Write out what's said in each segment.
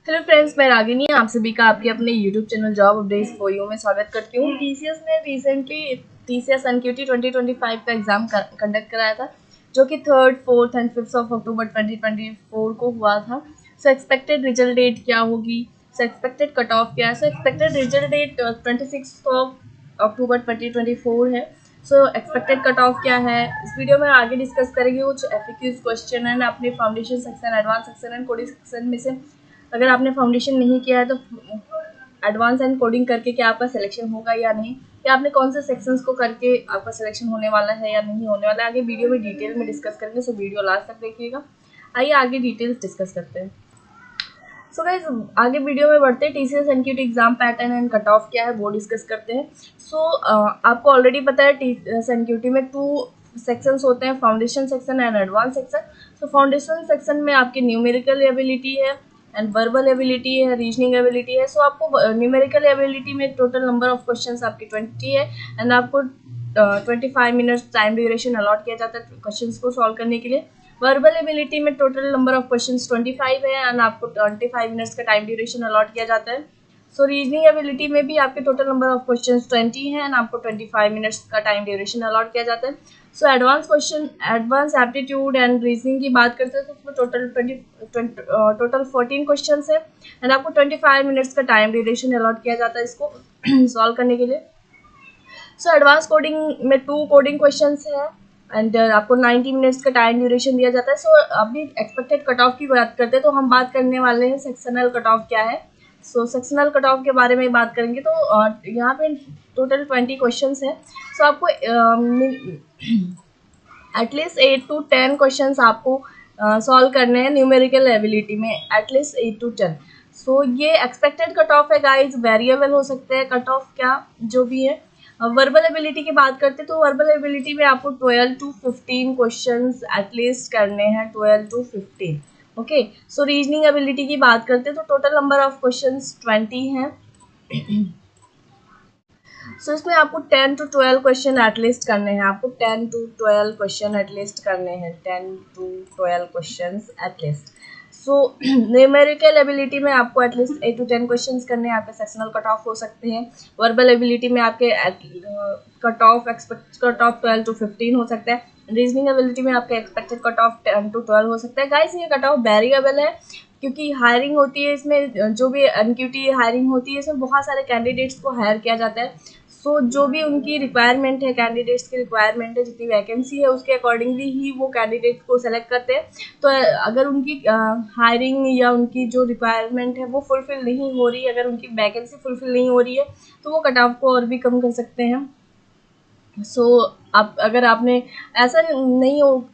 Hello friends, मैं रागिनी आप सभी का आपके अपने YouTube channel job updates for you में स्वागत करती हूँ। टीसीएस ने रिसेंटली टीसीएस एनक्यूटी 2025 का एग्जाम कंडक्ट कराया था, जो कि 3rd, 4th and 5th of October 2024 को हुआ था। सो एक्सपेक्टेड रिजल्ट डेट क्या होगी, सो एक्सपेक्टेड कट ऑफ क्या है। So expected result date 26 of October 2024 है। सो एक्सपेक्टेड कट ऑफ क्या है, इस वीडियो में आगे डिस्कस करेंगे। कुछ एफएक्यूज क्वेश्चन है अपने foundation section, advance section and coding section में से अगर आपने फाउंडेशन नहीं किया है तो एडवांस एंड कोडिंग करके क्या आपका सिलेक्शन होगा या नहीं, या आपने कौन से सेक्शंस को करके आपका सिलेक्शन होने वाला है या नहीं होने वाला है, आगे वीडियो में डिटेल में डिस्कस करेंगे। सो वीडियो लास्ट तक देखिएगा। आइए आगे डिटेल्स डिस्कस करते हैं। सो गाइस, आगे वीडियो में बढ़ते हैं। TCS NQT exam pattern and cut off क्या है वो डिस्कस करते हैं। सो आपको ऑलरेडी पता है टीसीएस एनक्यूटी में 2 सेक्शंस होते हैं, foundation section and advance section. So foundation section में आपकी न्यूमेरिकल एबिलिटी है एंड वर्बल एबिलिटी है, रीजनिंग एबिलिटी है। सो आपको न्यूमेरिकल एबिलिटी में टोटल नंबर ऑफ क्वेश्चंस आपकी 20 है एंड आपको 25 मिनट्स टाइम ड्यूरेशन अलॉट किया जाता है क्वेश्चंस को सॉल्व करने के लिए। वर्बल एबिलिटी में टोटल नंबर ऑफ क्वेश्चंस 25 है एंड आपको 25 मिनट्स का टाइम ड्यूरेशन अलॉट किया जाता है। सो रीजनिंग एबिलिटी में भी आपके टोटल नंबर ऑफ क्वेश्चंस 20 है एंड आपको 25 मिनट्स का टाइम ड्यूरेशन अलॉट किया जाता है। So advance aptitude and reasoning की बात करते हैं तो उसमें टोटल 14 क्वेश्चन है एंड आपको 25 मिनट्स का टाइम ड्यूरेशन अलॉट किया जाता है इसको सॉल्व करने के लिए। सो एडवांस कोडिंग में 2 कोडिंग क्वेश्चन है एंड आपको 90 मिनट्स का टाइम ड्यूरेशन दिया जाता है। सो अभी एक्सपेक्टेड कट ऑफ की बात करते हैं तो हम बात करने वाले हैं सेक्शनल कट ऑफ क्या है। सो सेक्शनल कट ऑफ के बारे में बात करेंगे तो यहाँ पे टोटल 20 क्वेश्चन है। सो आपको एटलीस्ट 8 to 10 क्वेश्चन आपको सॉल्व करने हैं न्यूमेरिकल एबिलिटी में, एटलीस्ट 8 to 10। सो ये एक्सपेक्टेड कट ऑफ है गाइज, वेरिएबल हो सकते हैं कट ऑफ क्या जो भी है। वर्बल एबिलिटी की बात करते हैं तो वर्बल एबिलिटी में आपको 12 to 15 क्वेश्चंस एटलीस्ट करने हैं, 12 to 15। Okay, so reasoning ability की बात करते हैं तो टोटल नंबर ऑफ क्वेश्चंस 20 हैं। सो इसमें आपको 10 to 12 क्वेश्चन एटलीस्ट करने हैं, आपको 10 to 12 क्वेश्चन एटलीस्ट करने हैं, 10 to 12 question at least. So numerical ability में आपको एटलीस्ट 8 to 10 क्वेश्चंस करने हैं, आपके सेक्शनल कट ऑफ हो सकते हैं। वर्बल एबिलिटी में आपके कट ऑफ 12 to 15 हो सकता है। रीजनिंग एबिलिटी में आपका एक्सपेक्टेड कट ऑफ 10 to 12 हो सकता है। गाइस, ये कट ऑफ वेरिएबल है क्योंकि हायरिंग होती है इसमें, जो भी एनक्यूटी हायरिंग होती है इसमें बहुत सारे कैंडिडेट्स को हायर किया जाता है। सो जो भी उनकी रिक्वायरमेंट है, कैंडिडेट्स की रिक्वायरमेंट है, जितनी वैकेंसी है उसके अकॉर्डिंगली ही वो कैंडिडेट को सेलेक्ट करते हैं। तो अगर उनकी हायरिंग या उनकी जो रिक्वायरमेंट है वो फुलफिल नहीं हो रही, अगर उनकी वैकेंसी फुलफिल नहीं हो रही है तो वो कट ऑफ को और भी कम कर सकते हैं। सो आप अगर आपने ऐसा नहीं हो,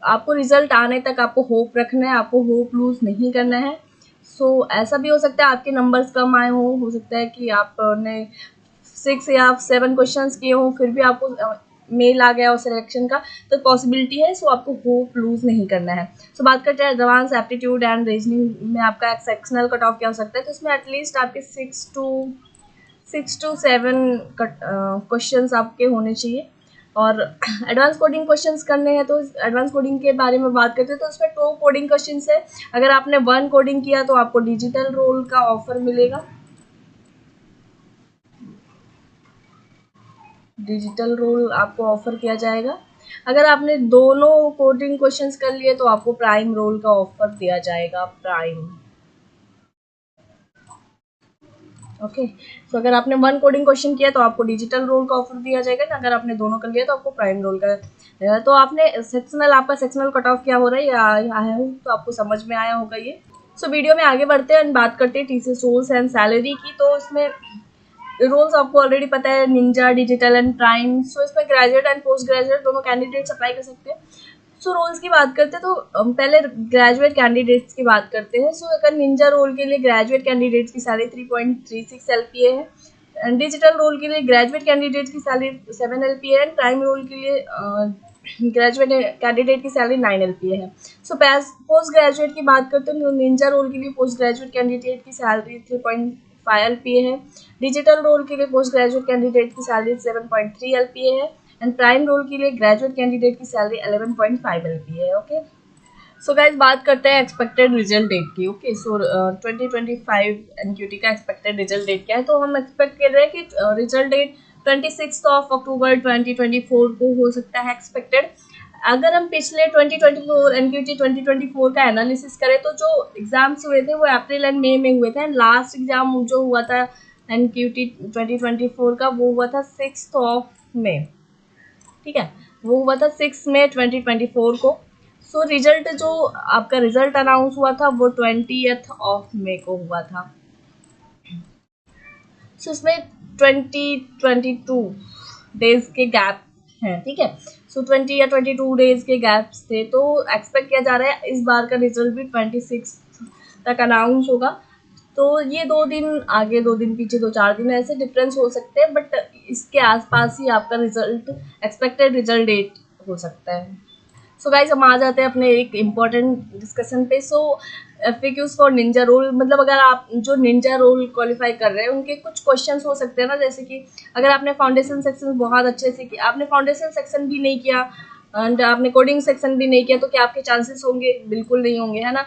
आपको रिजल्ट आने तक आपको होप रखना है, आपको होप लूज नहीं करना है। सो ऐसा भी हो सकता है आपके नंबर्स कम आए हो सकता है कि आपने 6 या 7 क्वेश्चंस किए हो फिर भी आपको मेल आ गया हो सिलेक्शन का, तो पॉसिबिलिटी है। सो आपको होप लूज नहीं करना है। सो बात करते हैं एडवांस एप्टीट्यूड एंड रीजनिंग में आपका सेक्शनल कट ऑफ क्या हो सकता है, तो इसमें एटलीस्ट आपके 6 to 7 क्वेश्चंस आपके होने चाहिए। और एडवांस कोडिंग क्वेश्चंस करने हैं तो एडवांस कोडिंग के बारे में बात करते हैं तो उसमें 2 कोडिंग क्वेश्चंस है। अगर आपने 1 कोडिंग किया तो आपको डिजिटल रोल का ऑफर मिलेगा, डिजिटल रोल आपको ऑफर किया जाएगा। अगर आपने दोनों कोडिंग क्वेश्चंस कर लिए तो आपको प्राइम रोल का ऑफर दिया जाएगा, प्राइम। ओके, तो अगर आपने 1 कोडिंग क्वेश्चन किया तो आपको डिजिटल रोल का ऑफर दिया जाएगा ना, अगर आपने दोनों कर लिया तो आपको प्राइम रोल का। तो आपने आपका सेक्शनल कट ऑफ क्या हो रहा है या आया हो तो आपको समझ में आया होगा ये। सो वीडियो में आगे बढ़ते हैं, बात करते हैं टीसीएस रोल्स एंड सैलरी की। तो इसमें रोल्स आपको ऑलरेडी पता है, निंजा, डिजिटल एंड प्राइम। सो इसमें ग्रेजुएट एंड पोस्ट ग्रेजुएट दोनों कैंडिडेट्स अप्लाई कर सकते हैं। सो रोल्स की बात करते हैं तो पहले ग्रेजुएट कैंडिडेट्स की बात करते हैं। सो अगर निंजा रोल के लिए ग्रेजुएट कैंडिडेट्स की सैलरी 3.36 LPA है एंड डिजिटल रोल के लिए ग्रेजुएट कैंडिडेट्स की सैलरी 7 LPA है एंड प्राइम रोल के लिए ग्रेजुएट कैंडिडेट की सैलरी 9 LPA है। सो पोस्ट ग्रेजुएट की बात करते हैं तो निंजा रोल के लिए पोस्ट ग्रेजुएट कैंडिडेट की सैलरी 3.5 LPA है, डिजिटल रोल के लिए पोस्ट ग्रेजुएट कैंडिडेट की सैलरी 7.3 LPA है एंड प्राइम रोल के लिए ग्रेजुएट कैंडिडेट की सैलरी 11.5 LPA है। ओके, सो गाइज बात करते हैं एक्सपेक्टेड रिजल्ट डेट की। ओके, सो 2025 एनक्यूटी का एक्सपेक्टेड रिजल्ट डेट क्या है? तो हम एक्सपेक्ट कर रहे हैं कि रिजल्ट डेट 26 अक्टूबर 2024 को हो सकता है एक्सपेक्टेड। अगर हम पिछले 2024 एनक्यूटी 2024 का एनालिसिस करें तो जो एग्जाम्स हुए थे वो अप्रैल एंड मई में हुए थे। लास्ट एग्जाम जो हुआ था एनक्यूटी 2024 का वो हुआ था 6 मई। ठीक है, वो हुआ था 6 मई 2024 को। सो रिजल्ट जो आपका रिजल्ट अनाउंस हुआ था वो 20 मई को हुआ था। सो इसमें 22 डेज के गैप हैं। ठीक है, सो 20 या 22 डेज के गैप्स थे, तो एक्सपेक्ट किया जा रहा है इस बार का रिजल्ट भी 26 तक अनाउंस होगा। तो ये 2 दिन आगे 2 दिन पीछे 2-4 दिन ऐसे डिफरेंस हो सकते हैं, बट इसके आसपास ही आपका रिजल्ट एक्सपेक्टेड रिजल्ट डेट हो सकता है। सो गाइस हम आ जाते हैं अपने एक इम्पॉर्टेंट डिस्कशन पे। सो FAQs फॉर निंजा रोल, मतलब अगर आप जो निंजा रोल क्वालिफाई कर रहे हैं उनके कुछ क्वेश्चंस हो सकते हैं ना, जैसे कि अगर आपने फाउंडेशन सेक्शन बहुत अच्छे से किया, आपने फाउंडेशन सेक्शन भी नहीं किया एंड आपने कोडिंग सेक्शन भी नहीं किया, तो क्या आपके चांसेस होंगे? बिल्कुल नहीं होंगे, है ना।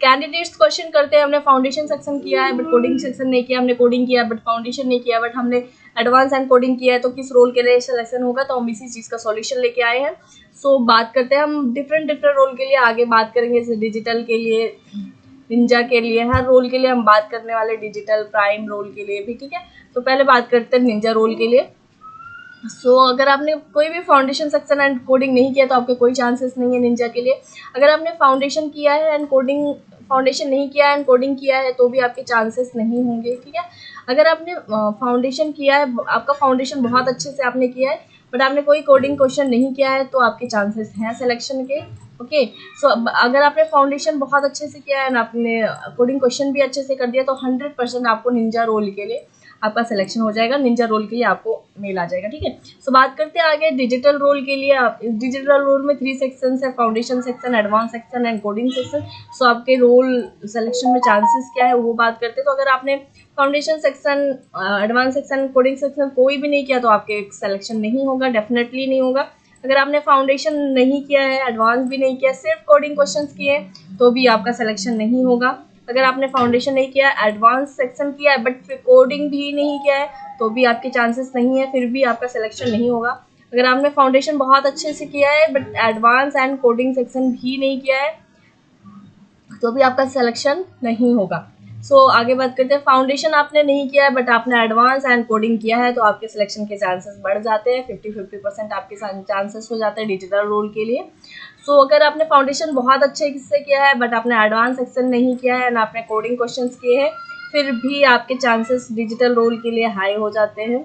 कैंडिडेट्स क्वेश्चन करते हैं हमने फाउंडेशन सेक्शन किया है बट कोडिंग सेक्शन नहीं किया, हमने कोडिंग किया बट फाउंडेशन नहीं किया, बट हमने एडवांस एंड कोडिंग किया है, तो किस रोल के लिए सिलेक्शन होगा? तो हम इसी चीज़ का सॉल्यूशन लेके आए हैं। सो बात करते हैं हम डिफरेंट रोल के लिए, आगे बात करेंगे जैसे डिजिटल के लिए, निंजा के लिए, हर रोल के लिए हम बात करने वाले, डिजिटल प्राइम रोल के लिए भी। ठीक है, तो पहले बात करते हैं निंजा रोल के लिए। सो अगर आपने कोई भी फाउंडेशन सेक्शन एंड कोडिंग नहीं किया तो आपके कोई चांसेस नहीं है निंजा के लिए। अगर आपने फाउंडेशन किया है एंड कोडिंग, फाउंडेशन नहीं किया है एंड कोडिंग किया है तो भी आपके चांसेस नहीं होंगे। ठीक है, अगर आपने फाउंडेशन किया है, आपका फाउंडेशन बहुत अच्छे से आपने किया है बट आपने कोई कोडिंग क्वेश्चन नहीं किया है, तो आपके चांसेस हैं सिलेक्शन के। ओके, सो अगर आपने फाउंडेशन बहुत अच्छे से किया है एंड आपने कोडिंग क्वेश्चन भी अच्छे से कर दिया, तो 100% आपको निंजा रोल के लिए आपका सिलेक्शन हो जाएगा, निंजा रोल के लिए आपको मेल आ जाएगा। ठीक है, सो बात करते हैं आगे डिजिटल रोल के लिए। आप डिजिटल रोल में 3 सेक्शंस है, foundation section, advance section and coding section. So आपके रोल सिलेक्शन में चांसेस क्या है वो बात करते हैं। तो अगर आपने foundation section, advance section, coding section कोई भी नहीं किया तो आपके सिलेक्शन नहीं होगा, डेफिनेटली नहीं होगा। अगर आपने फाउंडेशन नहीं किया है, एडवांस भी नहीं किया, सिर्फ कोडिंग क्वेश्चंस किए तो भी आपका सिलेक्शन नहीं होगा। अगर आपने फाउंडेशन नहीं किया, एडवांस सेक्शन किया है बट फिर कोडिंग भी नहीं किया है, तो भी आपके चांसेस नहीं है, फिर भी आपका सिलेक्शन नहीं होगा। अगर आपने फाउंडेशन बहुत अच्छे से किया है but advance and coding section भी नहीं किया है, तो भी आपका सिलेक्शन नहीं होगा। सो आगे बात करते हैं, फाउंडेशन आपने नहीं किया है बट आपने एडवांस एंड कोडिंग किया है, तो आपके सिलेक्शन के चांसेस बढ़ जाते हैं, 50-50% आपके चांसेस हो जाते हैं डिजिटल रोल के लिए। सो अगर आपने फाउंडेशन बहुत अच्छे से किया है बट आपने एडवांस सेक्शन नहीं किया है एंड आपने कोडिंग क्वेश्चंस किए हैं, फिर भी आपके चांसेस डिजिटल रोल के लिए हाई हो जाते हैं।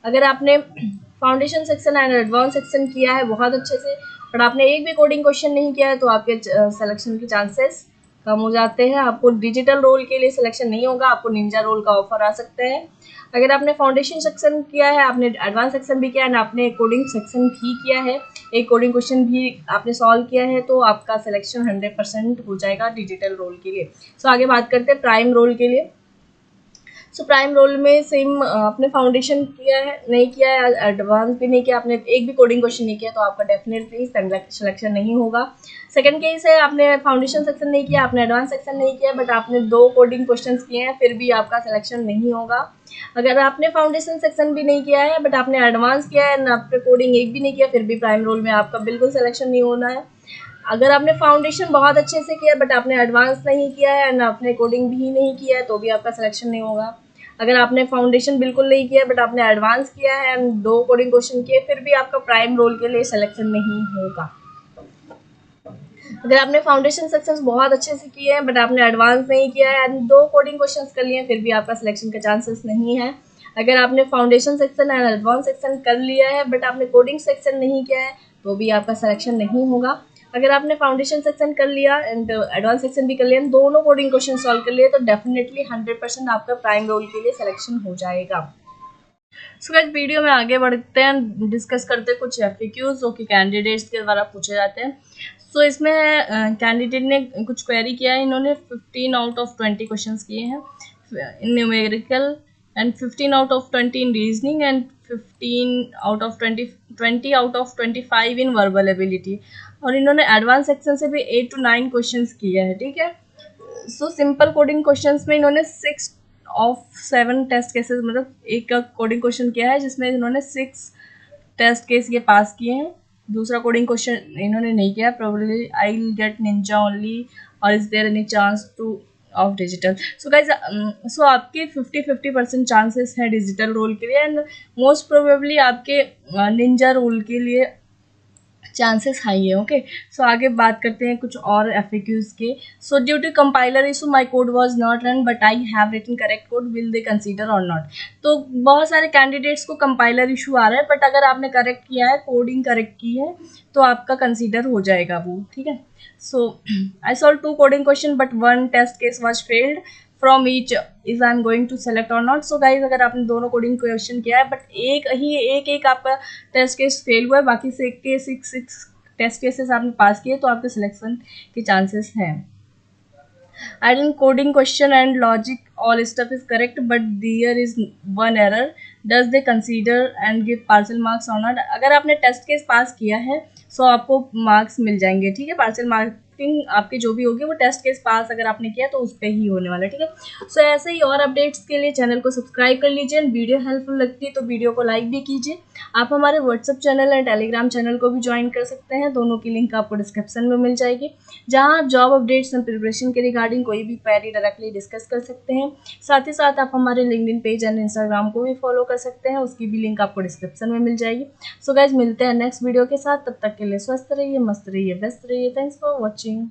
अगर आपने foundation section and advance section किया है बहुत अच्छे से बट आपने एक भी कोडिंग क्वेश्चन नहीं किया है, तो आपके सिलेक्शन के चांसेस कम हो जाते हैं, आपको डिजिटल रोल के लिए सिलेक्शन नहीं होगा, आपको निंजा रोल का ऑफर आ सकता है। अगर आपने फाउंडेशन सेक्शन किया है, आपने एडवांस सेक्शन भी किया है, आपने कोडिंग सेक्शन भी किया है, एक कोडिंग क्वेश्चन भी आपने सॉल्व किया है, तो आपका सिलेक्शन 100% हो जाएगा डिजिटल रोल के लिए। सो आगे बात करते हैं प्राइम रोल के लिए। सो प्राइम रोल में सेम, आपने फाउंडेशन किया है, नहीं किया है, एडवांस भी नहीं किया, आपने एक भी कोडिंग क्वेश्चन नहीं किया, तो आपका डेफिनेटली सिलेक्शन नहीं होगा। सेकंड केस है, आपने फाउंडेशन सेक्शन नहीं किया, आपने एडवांस सेक्शन नहीं किया बट आपने 2 कोडिंग क्वेश्चंस किए हैं, फिर भी आपका सिलेक्शन नहीं होगा। अगर आपने फाउंडेशन सेक्शन भी नहीं किया है बट आपने एडवांस किया है, आपने कोडिंग एक भी नहीं किया, फिर भी प्राइम रोल में आपका बिल्कुल सिलेक्शन नहीं होना है। अगर आपने फाउंडेशन बहुत अच्छे से किया बट आपने एडवांस नहीं किया है एंड आपने कोडिंग भी नहीं किया है, तो भी आपका सिलेक्शन नहीं होगा। अगर आपने फाउंडेशन बिल्कुल नहीं किया बट आपने एडवांस किया है एंड 2 कोडिंग क्वेश्चन किए, फिर भी आपका प्राइम रोल के लिए सिलेक्शन नहीं होगा। अगर आपने फाउंडेशन सेक्शंस बहुत अच्छे से किए हैं बट आपने एडवांस नहीं किया है एंड 2 कोडिंग क्वेश्चंस कर लिए हैं, फिर भी आपका सिलेक्शन का चांसेस नहीं है। अगर आपने foundation section and advance section कर लिया है बट आपने कोडिंग सेक्शन नहीं किया है, तो भी आपका सिलेक्शन नहीं होगा। अगर आपने फाउंडेशन सेक्शन कर लिया एंड एडवांस सेक्शन भी कर लिया, दोनों कोडिंग क्वेश्चन सॉल्व कर लिए, तो डेफिनेटली 100% आपका प्राइम रोल के लिए सिलेक्शन हो जाएगा। सो गाइस वीडियो में आगे बढ़ते हैं, डिस्कस करते हैं कुछ FAQs जो कि कैंडिडेट्स के द्वारा पूछे जाते हैं। सो इसमें कैंडिडेट ने कुछ क्वेरी किया है, इन्होंने 15 आउट ऑफ 20 क्वेश्चंस किए हैं इन numerical and 15 out of 20 in reasoning and 20 out of 25 in verbal ability. और इन्होंने एडवांस सेक्शन से भी 8 to 9 क्वेश्चंस किए हैं, ठीक है। सो सिंपल कोडिंग क्वेश्चंस में इन्होंने 6 of 7 टेस्ट केसेस, मतलब एक का कोडिंग क्वेश्चन किया है जिसमें इन्होंने 6 टेस्ट केस ये पास किए हैं। दूसरा कोडिंग क्वेश्चन इन्होंने नहीं किया, probably I will get ninja only और is there any chance to of digital. So guys, so आपके 50-50% चांसेस हैं डिजिटल रोल के लिए, एंड मोस्ट प्रोबेबली आपके निंजा रोल के लिए चांसेस हाई है। ओके, सो आगे बात करते हैं कुछ और FAQs के। So due to compiler issue my code was not run but I have written correct code, will they consider और नॉट। तो बहुत सारे कैंडिडेट्स को कंपाइलर इशू आ रहा है, बट अगर आपने करेक्ट किया है, कोडिंग करेक्ट की है, तो आपका कंसीडर हो जाएगा वो, ठीक है। So I solve 2 coding question but 1 test case was failed from each, is I am going to select और नॉट। सो गाइज, अगर आपने दोनों कोडिंग क्वेश्चन किया है बट एक आपका टेस्ट केस फेल हुआ है, बाकी से 6 टेस्ट केसेस आपने पास किए, तो आपके सिलेक्शन के चांसेस हैं। I didn't coding question and logic, all stuff is correct, but there is one error. Does they consider and give partial marks or not? अगर आपने टेस्ट केस पास किया है, सो आपको मार्क्स मिल जाएंगे, ठीक है। पार्शियल मार्किंग आपकी जो भी होगी वो टेस्ट केस पास अगर आपने किया तो उस पर ही होने वाला है, ठीक है। सो ऐसे ही और अपडेट्स के लिए चैनल को सब्सक्राइब कर लीजिए, एंड वीडियो हेल्पफुल लगती है तो वीडियो को लाइक भी कीजिए। आप हमारे WhatsApp channel and Telegram channel को भी ज्वाइन कर सकते हैं, दोनों की लिंक आपको डिस्क्रिप्शन में मिल जाएगी, जहां आप जॉब अपडेट्स एंड प्रिपरेशन के रिगार्डिंग कोई भी क्वेरी डायरेक्टली डिस्कस कर सकते हैं। साथ ही साथ आप हमारे लिंक्डइन पेज एंड इंस्टाग्राम को भी फॉलो कर सकते हैं, उसकी भी लिंक आपको डिस्क्रिप्शन में मिल जाएगी। सो गाइज, मिलते हैं नेक्स्ट वीडियो के साथ, तब तक के लिए स्वस्थ रहिए, मस्त रहिए, व्यस्त रहिए। Thanks for watching.